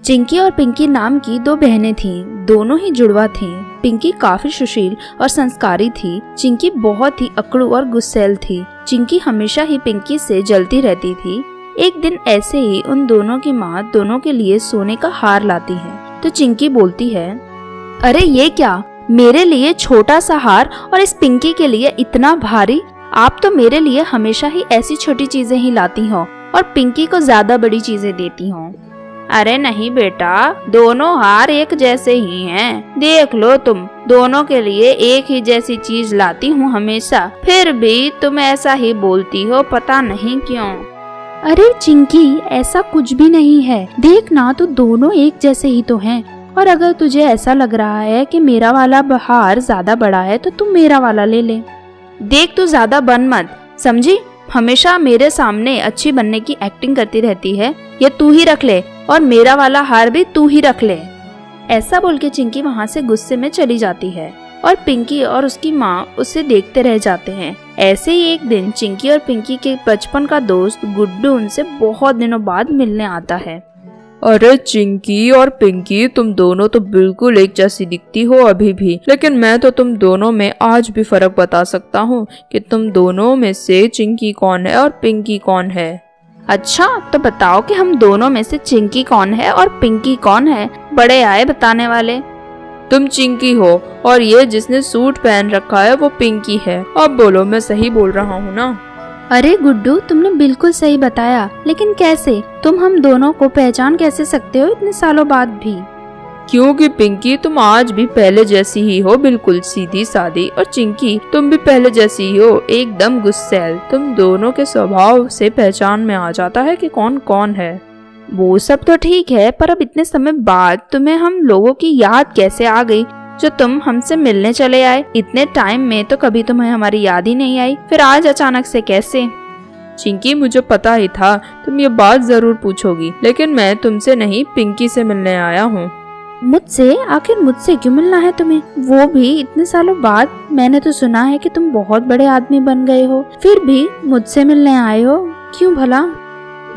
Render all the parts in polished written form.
चिंकी और पिंकी नाम की दो बहनें थीं। दोनों ही जुड़वा थीं। पिंकी काफी सुशील और संस्कारी थी। चिंकी बहुत ही अकड़ू और गुस्सैल थी। चिंकी हमेशा ही पिंकी से जलती रहती थी। एक दिन ऐसे ही उन दोनों की माँ दोनों के लिए सोने का हार लाती है तो चिंकी बोलती है, अरे ये क्या, मेरे लिए छोटा सा हार और इस पिंकी के लिए इतना भारी। आप तो मेरे लिए हमेशा ही ऐसी छोटी चीजें ही लाती हो और पिंकी को ज्यादा बड़ी चीजें देती हो। अरे नहीं बेटा, दोनों हार एक जैसे ही हैं। देख लो, तुम दोनों के लिए एक ही जैसी चीज लाती हूँ हमेशा, फिर भी तुम ऐसा ही बोलती हो, पता नहीं क्यों। अरे चिंकी, ऐसा कुछ भी नहीं है। देख ना, तो दोनों एक जैसे ही तो हैं। और अगर तुझे ऐसा लग रहा है कि मेरा वाला हार ज्यादा बड़ा है तो तुम मेरा वाला ले ले। देख, तू ज्यादा बन मत, समझी? हमेशा मेरे सामने अच्छी बनने की एक्टिंग करती रहती है। ये तू ही रख ले और मेरा वाला हार भी तू ही रख ले। ऐसा बोल के चिंकी वहाँ से गुस्से में चली जाती है और पिंकी और उसकी माँ उसे देखते रह जाते हैं। ऐसे ही एक दिन चिंकी और पिंकी के बचपन का दोस्त गुड्डू उनसे बहुत दिनों बाद मिलने आता है। अरे चिंकी और पिंकी, तुम दोनों तो बिल्कुल एक जैसी दिखती हो अभी भी, लेकिन मैं तो तुम दोनों में आज भी फर्क बता सकता हूँ कि तुम दोनों में से चिंकी कौन है और पिंकी कौन है। अच्छा, तो बताओ कि हम दोनों में से चिंकी कौन है और पिंकी कौन है। बड़े आए बताने वाले। तुम चिंकी हो और ये जिसने सूट पहन रखा है वो पिंकी है। अब बोलो, मैं सही बोल रहा हूँ ना? अरे गुड्डू, तुमने बिल्कुल सही बताया, लेकिन कैसे? तुम हम दोनों को पहचान कैसे सकते हो इतने सालों बाद भी? क्योंकि पिंकी तुम आज भी पहले जैसी ही हो, बिल्कुल सीधी सादी, और चिंकी तुम भी पहले जैसी ही हो, एकदम गुस्सैल। तुम दोनों के स्वभाव से पहचान में आ जाता है कि कौन कौन है। वो सब तो ठीक है, पर अब इतने समय बाद तुम्हें हम लोगों की याद कैसे आ गई जो तुम हमसे मिलने चले आए? इतने टाइम में तो कभी तुम्हें हमारी याद ही नहीं आई, फिर आज अचानक से कैसे? चिंकी, मुझे पता ही था तुम ये बात जरूर पूछोगी, लेकिन मैं तुमसे नहीं, पिंकी से मिलने आया हूँ। मुझसे? आखिर मुझसे क्यों मिलना है तुम्हें, वो भी इतने सालों बाद? मैंने तो सुना है कि तुम बहुत बड़े आदमी बन गए हो, फिर भी मुझसे मिलने आए हो, क्यों भला?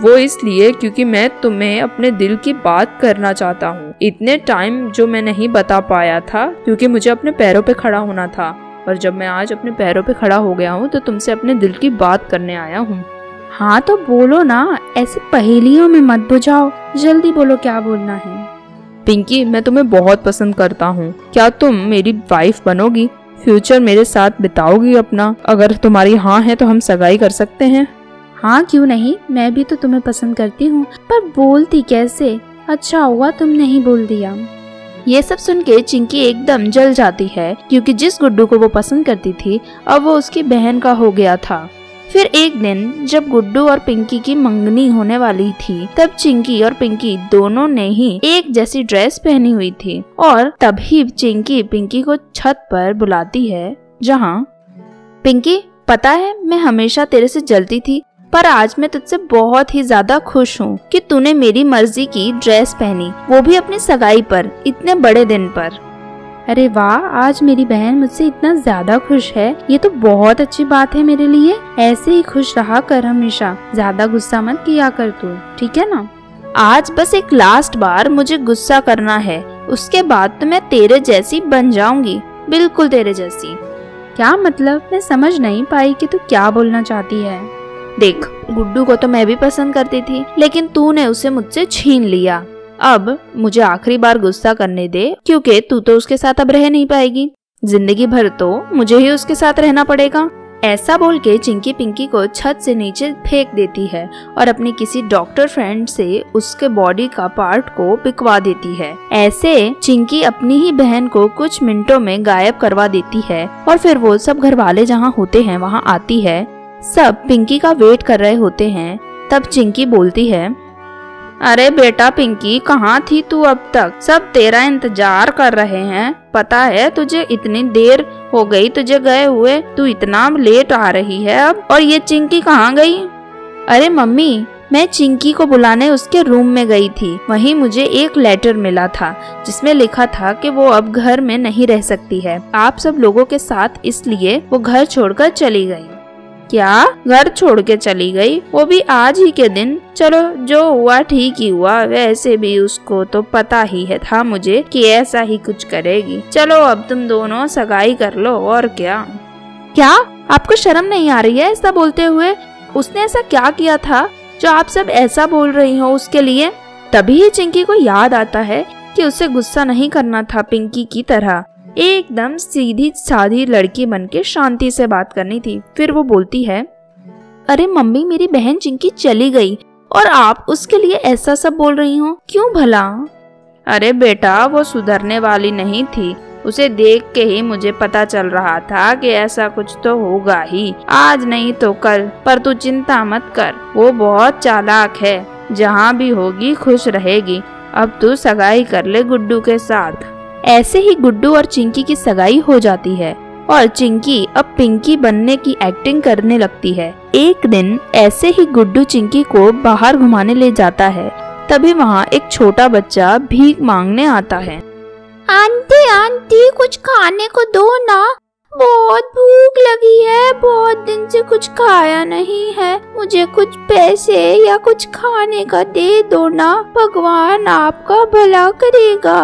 वो इसलिए क्योंकि मैं तुम्हें अपने दिल की बात करना चाहता हूँ। इतने टाइम जो मैं नहीं बता पाया था क्योंकि मुझे अपने पैरों पे खड़ा होना था, और जब मैं आज अपने पैरों पे खड़ा हो गया हूँ तो तुमसे अपने दिल की बात करने आया हूँ। हाँ तो बोलो ना, ऐसे पहेलियों में मत बुझाओ, जल्दी बोलो क्या बोलना है। पिंकी, मैं तुम्हें बहुत पसंद करता हूँ। क्या तुम मेरी वाइफ बनोगी? फ्यूचर मेरे साथ बिताओगी अपना? अगर तुम्हारी हाँ है तो हम सगाई कर सकते हैं। हाँ क्यों नहीं, मैं भी तो तुम्हें पसंद करती हूँ, पर बोलती कैसे? अच्छा हुआ तुम नहीं बोल दिया। ये सब सुन के चिंकी एकदम जल जाती है, क्योंकि जिस गुड्डू को वो पसंद करती थी अब वो उसकी बहन का हो गया था। फिर एक दिन जब गुड्डू और पिंकी की मंगनी होने वाली थी, तब चिंकी और पिंकी दोनों ने ही एक जैसी ड्रेस पहनी हुई थी, और तभी चिंकी पिंकी को छत पर बुलाती है, जहाँ, पिंकी, पता है मैं हमेशा तेरे से जलती थी, पर आज मैं तुझसे बहुत ही ज्यादा खुश हूँ कि तूने मेरी मर्जी की ड्रेस पहनी, वो भी अपनी सगाई पर, इतने बड़े दिन पर। अरे वाह, आज मेरी बहन मुझसे इतना ज्यादा खुश है, ये तो बहुत अच्छी बात है मेरे लिए। ऐसे ही खुश रहा कर हमेशा, ज्यादा गुस्सा मत किया कर तू, ठीक है ना? आज बस एक लास्ट बार मुझे गुस्सा करना है, उसके बाद तो मैं तेरे जैसी बन जाऊंगी, बिल्कुल तेरे जैसी। क्या मतलब? मैं समझ नहीं पाई कि तू क्या बोलना चाहती है। देख, गुड्डू को तो मैं भी पसंद करती थी, लेकिन तूने उसे मुझसे छीन लिया। अब मुझे आखिरी बार गुस्सा करने दे, क्योंकि तू तो उसके साथ अब रह नहीं पाएगी, जिंदगी भर तो मुझे ही उसके साथ रहना पड़ेगा। ऐसा बोल के चिंकी पिंकी को छत से नीचे फेंक देती है और अपनी किसी डॉक्टर फ्रेंड से उसके बॉडी का पार्ट को बिकवा देती है। ऐसे चिंकी अपनी ही बहन को कुछ मिनटों में गायब करवा देती है, और फिर वो सब घर वाले जहाँ होते हैं वहाँ आती है। सब पिंकी का वेट कर रहे होते हैं। तब चिंकी बोलती है, अरे बेटा पिंकी, कहाँ थी तू अब तक? सब तेरा इंतजार कर रहे हैं, पता है तुझे? इतनी देर हो गई तुझे गए हुए, तू इतना लेट आ रही है अब, और ये चिंकी कहाँ गई? अरे मम्मी, मैं चिंकी को बुलाने उसके रूम में गई थी, वहीं मुझे एक लेटर मिला था जिसमें लिखा था कि वो अब घर में नहीं रह सकती है, आप सब लोगों के साथ, इसलिए वो घर छोड़कर चली गई। क्या, घर छोड़ के चली गई, वो भी आज ही के दिन? चलो जो हुआ ठीक ही हुआ, वैसे भी उसको तो पता ही है था मुझे कि ऐसा ही कुछ करेगी। चलो अब तुम दोनों सगाई कर लो, और क्या। क्या आपको शर्म नहीं आ रही है ऐसा बोलते हुए? उसने ऐसा क्या किया था जो आप सब ऐसा बोल रही हो उसके लिए? तभी ही चिंकी को याद आता है कि उसे गुस्सा नहीं करना था, पिंकी की तरह एकदम सीधी साधी लड़की बनके शांति से बात करनी थी। फिर वो बोलती है, अरे मम्मी, मेरी बहन चिंकी चली गई और आप उसके लिए ऐसा सब बोल रही हो, क्यों भला? अरे बेटा, वो सुधरने वाली नहीं थी, उसे देख के ही मुझे पता चल रहा था कि ऐसा कुछ तो होगा ही, आज नहीं तो कल। पर तू चिंता मत कर, वो बहुत चालाक है, जहाँ भी होगी खुश रहेगी। अब तू सगाई कर ले गुड्डू के साथ। ऐसे ही गुड्डू और चिंकी की सगाई हो जाती है और चिंकी अब पिंकी बनने की एक्टिंग करने लगती है। एक दिन ऐसे ही गुड्डू चिंकी को बाहर घुमाने ले जाता है, तभी वहाँ एक छोटा बच्चा भीख मांगने आता है। आंटी आंटी, कुछ खाने को दो ना, बहुत भूख लगी है, बहुत दिन से कुछ खाया नहीं है, मुझे कुछ पैसे या कुछ खाने का दे दो ना, भगवान आपका भला करेगा।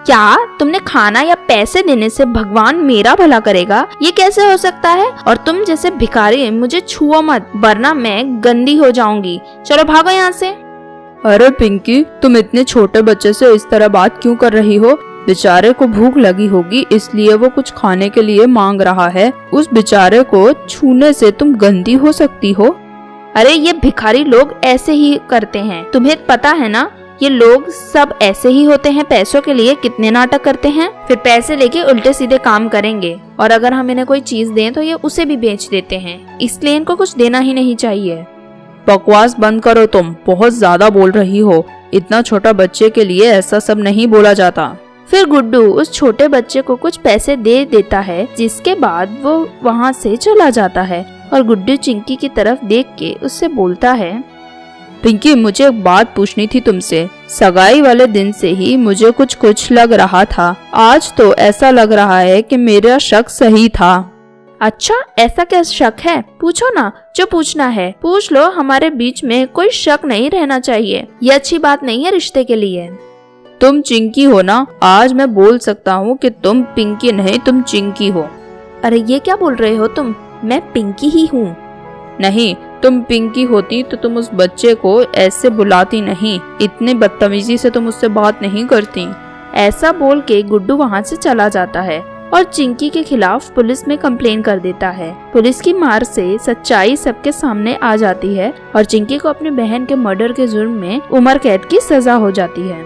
क्या तुमने खाना या पैसे देने से भगवान मेरा भला करेगा? ये कैसे हो सकता है? और तुम जैसे भिखारी मुझे छुओ मत, वरना मैं गंदी हो जाऊंगी। चलो भागो यहाँ से। अरे पिंकी, तुम इतने छोटे बच्चे से इस तरह बात क्यों कर रही हो? बेचारे को भूख लगी होगी, इसलिए वो कुछ खाने के लिए मांग रहा है। उस बेचारे को छूने से तुम गंदी हो सकती हो? अरे ये भिखारी लोग ऐसे ही करते हैं, तुम्हें पता है ना? ये लोग सब ऐसे ही होते हैं, पैसों के लिए कितने नाटक करते हैं, फिर पैसे लेके उल्टे सीधे काम करेंगे, और अगर हम इन्हें कोई चीज दें तो ये उसे भी बेच देते हैं, इसलिए इनको कुछ देना ही नहीं चाहिए। बकवास बंद करो, तुम बहुत ज्यादा बोल रही हो। इतना छोटा बच्चे के लिए ऐसा सब नहीं बोला जाता। फिर गुड्डू उस छोटे बच्चे को कुछ पैसे दे देता है, जिसके बाद वो वहाँ से चला जाता है और गुड्डू चिंकी की तरफ देख के उससे बोलता है, पिंकी, मुझे एक बात पूछनी थी तुमसे। सगाई वाले दिन से ही मुझे कुछ लग रहा था, आज तो ऐसा लग रहा है कि मेरा शक सही था। अच्छा, ऐसा क्या शक है? पूछो ना, जो पूछना है पूछ लो, हमारे बीच में कोई शक नहीं रहना चाहिए, ये अच्छी बात नहीं है रिश्ते के लिए। तुम चिंकी हो ना? आज मैं बोल सकता हूँ कि तुम पिंकी नहीं, तुम चिंकी हो। अरे ये क्या बोल रहे हो तुम? मैं पिंकी ही हूँ। नहीं, तुम पिंकी होती तो तुम उस बच्चे को ऐसे बुलाती नहीं, इतने बदतमीजी से तुम उससे बात नहीं करती। ऐसा बोल के गुड्डू वहाँ से चला जाता है और चिंकी के खिलाफ पुलिस में कंप्लेन कर देता है। पुलिस की मार से सच्चाई सबके सामने आ जाती है और चिंकी को अपनी बहन के मर्डर के जुर्म में उम्र कैद की सजा हो जाती है।